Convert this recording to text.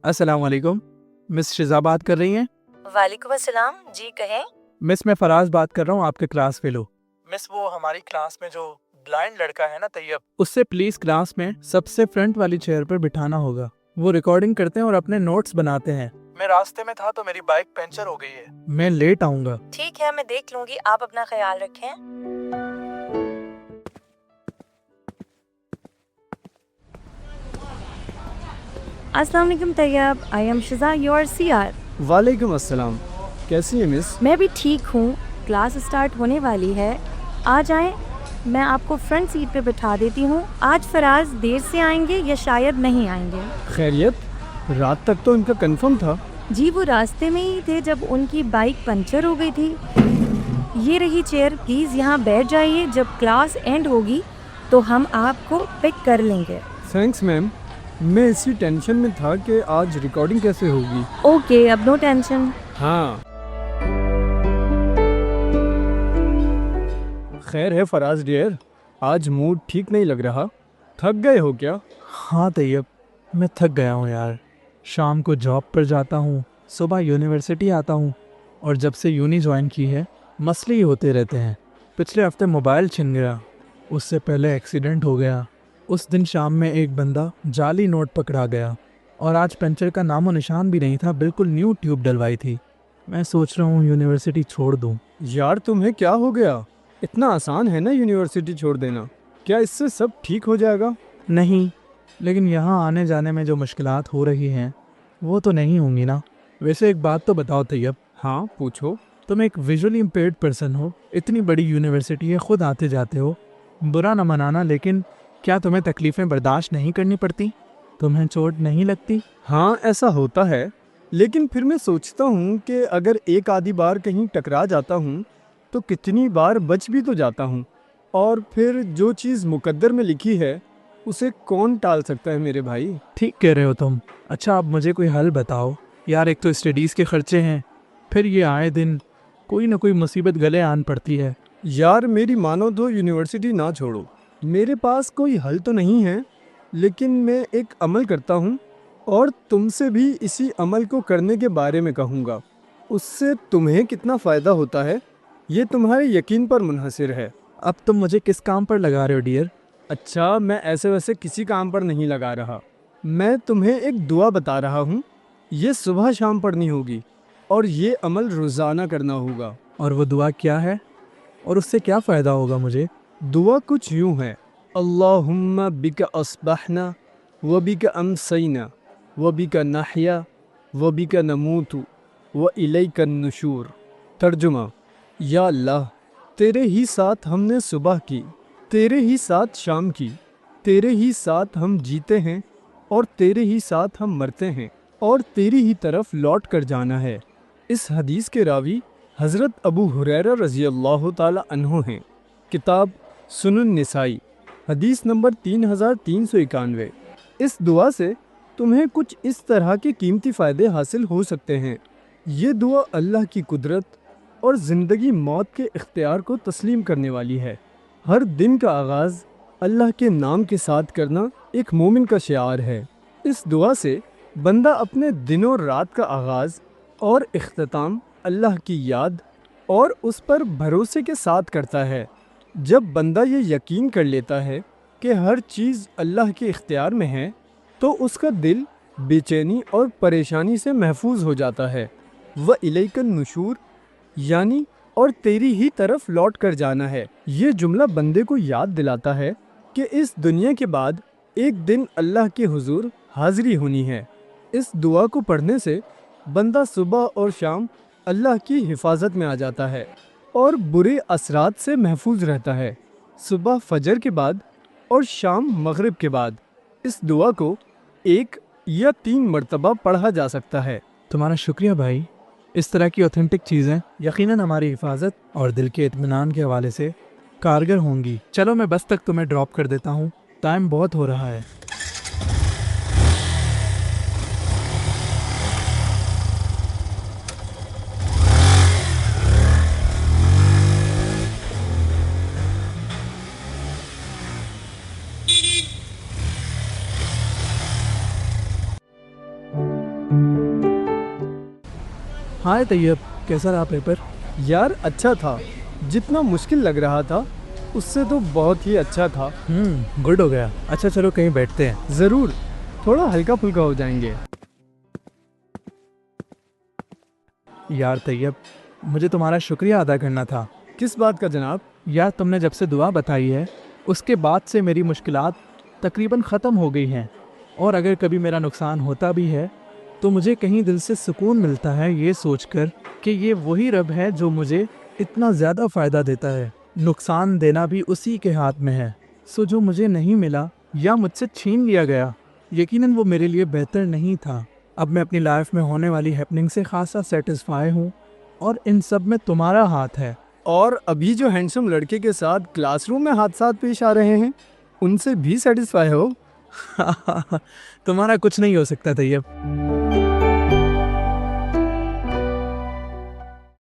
अस्सलाम वालेकुम। मिस शिजा बात कर रही हैं? वालेकुम अस्सलाम, जी कहें। मिस मैं फराज बात कर रहा हूँ, आपके क्लास फेलो। मिस वो हमारी क्लास में जो ब्लाइंड लड़का है ना तैयब, उससे प्लीज क्लास में सबसे फ्रंट वाली चेयर पर बिठाना होगा। वो रिकॉर्डिंग करते हैं और अपने नोट्स बनाते हैं। मैं रास्ते में था तो मेरी बाइक पंचर हो गई है, मैं लेट आऊंगा। ठीक है, मैं देख लूंगी, आप अपना ख्याल रखें। अस्सलाम वालेकुम Tayyab, I am Shiza, your CR. वालेकुम अस्सलाम, कैसी है मिस? मैं भी ठीक हूँ, क्लास स्टार्ट होने वाली है। आ जाएं, मैं आपको फ्रंट सीट पे बिठा देती हूँ। आज फराज देर से आएंगे या शायद नहीं आएंगे? खैरियत? रात तक तो इनका कंफर्म था। जी वो रास्ते में ही थे जब उनकी बाइक पंचर हो गई थी। ये रही चेयर, प्लीज़ यहाँ बैठ जाइए। जब क्लास एंड होगी तो हम आपको पिक कर लेंगे। थैंक्स मैम, मैं इसी टेंशन में था कि आज रिकॉर्डिंग कैसे होगी। ओके, अब नो टेंशन। हाँ, खैर है फराज डियर, आज मूड ठीक नहीं लग रहा। थक गए हो क्या? हाँ तैयब, मैं थक गया हूँ यार। शाम को जॉब पर जाता हूँ, सुबह यूनिवर्सिटी आता हूँ, और जब से यूनी ज्वाइन की है मसले ही होते रहते हैं। पिछले हफ्ते मोबाइल छिन गया, उससे पहले एक्सीडेंट हो गया, उस दिन शाम में एक बंदा जाली नोट पकड़ा गया, और आज पंचर का नामो निशान भी नहीं था, बिल्कुल न्यू ट्यूब डलवाई थी। मैं सोच रहा हूँ यूनिवर्सिटी छोड़ दूँ। यार तुम्हें क्या हो गया? इतना आसान है ना यूनिवर्सिटी छोड़ देना? क्या इससे सब ठीक हो जाएगा? नहीं, लेकिन यहाँ आने जाने में जो मुश्किलात हो रही हैं वो तो नहीं होंगी ना। वैसे एक बात तो बताओ तैयब, हाँ पूछो। तुम एक विजुअली इम्पेयर्ड पर्सन हो, इतनी बड़ी यूनिवर्सिटी है, खुद आते जाते हो, बुरा न मनाना, लेकिन क्या तुम्हें तकलीफ़ें बर्दाश्त नहीं करनी पड़ती? तुम्हें चोट नहीं लगती? हाँ ऐसा होता है, लेकिन फिर मैं सोचता हूँ कि अगर एक आधी बार कहीं टकरा जाता हूँ तो कितनी बार बच भी तो जाता हूँ। और फिर जो चीज़ मुकद्दर में लिखी है उसे कौन टाल सकता है मेरे भाई। ठीक कह रहे हो तुम। अच्छा, अब मुझे कोई हल बताओ यार। एक तो स्टडीज़ के खर्चे हैं, फिर ये आए दिन कोई ना कोई मुसीबत गले आन पड़ती है। यार मेरी मानो तो यूनिवर्सिटी ना छोड़ो। मेरे पास कोई हल तो नहीं है, लेकिन मैं एक अमल करता हूँ और तुमसे भी इसी अमल को करने के बारे में कहूँगा। उससे तुम्हें कितना फ़ायदा होता है ये तुम्हारे यकीन पर मुनहसिर है। अब तुम मुझे किस काम पर लगा रहे हो डियर? अच्छा, मैं ऐसे वैसे किसी काम पर नहीं लगा रहा। मैं तुम्हें एक दुआ बता रहा हूँ, ये सुबह शाम पढ़नी होगी और ये अमल रोज़ाना करना होगा। और वो दुआ क्या है, और उससे क्या फ़ायदा होगा मुझे? दुआ कुछ यूँ है, अल्लाहुम्मा बिका अस्बहना व बिका अमसैना व बिका नहया व बिका नमूतु व इलैका नुशूर। तर्जुमा, या अल्लाह, तेरे ही साथ हमने सुबह की, तेरे ही साथ शाम की, तेरे ही साथ हम जीते हैं और तेरे ही साथ हम मरते हैं, और तेरी ही तरफ लौट कर जाना है। इस हदीस के रावी हज़रत अबू हुरैरा रज़ी अल्लाह ताला अन्हु हैं। किताब सुनन निसाई, हदीस नंबर 3391। इस दुआ से तुम्हें कुछ इस तरह के कीमती फ़ायदे हासिल हो सकते हैं। ये दुआ अल्लाह की कुदरत और ज़िंदगी मौत के इख्तियार को तस्लीम करने वाली है। हर दिन का आगाज़ अल्लाह के नाम के साथ करना एक मोमिन का शिआर है। इस दुआ से बंदा अपने दिनों रात का आगाज़ और इख्तिताम अल्लाह की याद और उस पर भरोसे के साथ करता है। जब बंदा ये यकीन कर लेता है कि हर चीज़ अल्लाह के इख्तियार में है, तो उसका दिल बेचैनी और परेशानी से महफूज हो जाता है। व इलैकन नुशूर, यानी और तेरी ही तरफ लौट कर जाना है। ये जुमला बंदे को याद दिलाता है कि इस दुनिया के बाद एक दिन अल्लाह के हुजूर हाज़िरी होनी है। इस दुआ को पढ़ने से बंदा सुबह और शाम अल्लाह की हिफाजत में आ जाता है और बुरे असरात से महफूज रहता है। सुबह फजर के बाद और शाम मगरिब के बाद इस दुआ को 1 या 3 मरतबा पढ़ा जा सकता है। तुम्हारा शुक्रिया भाई। इस तरह की ऑथेंटिक चीज़ें यकीनन हमारी हिफाजत और दिल के इत्मीनान के हवाले से कारगर होंगी। चलो मैं बस तक तुम्हें ड्रॉप कर देता हूँ, टाइम बहुत हो रहा है। हाय तैयब, कैसा रहा पेपर? यार अच्छा था, जितना मुश्किल लग रहा था उससे तो बहुत ही अच्छा था। गुड हो गया। अच्छा चलो कहीं बैठते हैं। ज़रूर, थोड़ा हल्का फुल्का हो जाएंगे। यार तैयब, मुझे तुम्हारा शुक्रिया अदा करना था। किस बात का जनाब? यार तुमने जब से दुआ बताई है उसके बाद से मेरी मुश्किलात तकरीबन ख़त्म हो गई हैं, और अगर कभी मेरा नुकसान होता भी है तो मुझे कहीं दिल से सुकून मिलता है ये सोचकर कि ये वही रब है जो मुझे इतना ज़्यादा फ़ायदा देता है। नुकसान देना भी उसी के हाथ में है। सो जो मुझे नहीं मिला या मुझसे छीन लिया गया, यकीनन वो मेरे लिए बेहतर नहीं था। अब मैं अपनी लाइफ में होने वाली हैपनिंग से खासा सेटिस्फाई हूँ, और इन सब में तुम्हारा हाथ है। और अभी जो हैंडसम लड़के के साथ क्लासरूम में हादसात पेश आ रहे हैं, उनसे भी सेटिस्फाई हो? तुम्हारा कुछ नहीं हो सकता तैयब।